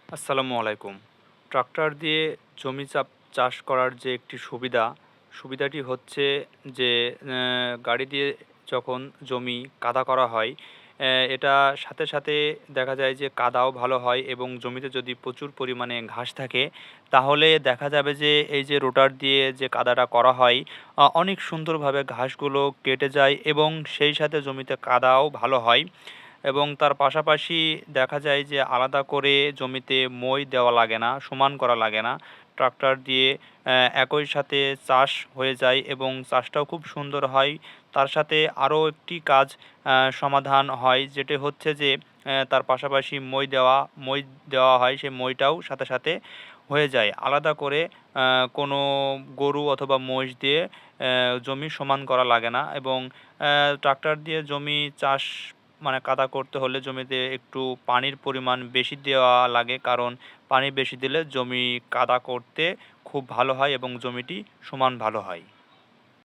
আসসালামু আলাইকুম। ট্রাক্টর দিয়ে জমি চাষ করার যে একটি সুবিধাটি হচ্ছে যে গাড়ি দিয়ে যখন জমি কাদা করা হয়, এটা সাথে দেখা যায় যে কাদাও ভালো হয় এবং জমিতে যদি প্রচুর পরিমাণে ঘাস থাকে, তাহলে দেখা যাবে যে এই যে রোটার দিয়ে যে কাদাটা করা হয়, অনেক সুন্দরভাবে ঘাসগুলো কেটে যায় এবং সেই সাথে জমিতে কাদাও ভালো হয়। এবং তার পাশাপাশি দেখা যায় যে আলাদা করে জমিতে মই দেওয়া লাগে না, সমান করা লাগে না। ট্রাক্টর দিয়ে একই সাথে চাষ হয়ে যায় এবং চাষটাও খুব সুন্দর হয়। তার সাথে আরও একটি কাজ সমাধান হয়, যেটি হচ্ছে যে তার পাশাপাশি মই দেওয়া হয়, সেই মইটাও সাথে হয়ে যায়। আলাদা করে কোনো গরু অথবা মহিষ দিয়ে জমি সমান করা লাগে না এবং ট্রাক্টর দিয়ে জমি চাষ মানে কাদা করতে হলে জমিতে একটু পানির পরিমাণ বেশি দেওয়া লাগে, কারণ পানি বেশি দিলে জমি কাদা করতে খুব ভালো হয় এবং জমিটি সমান ভালো হয়।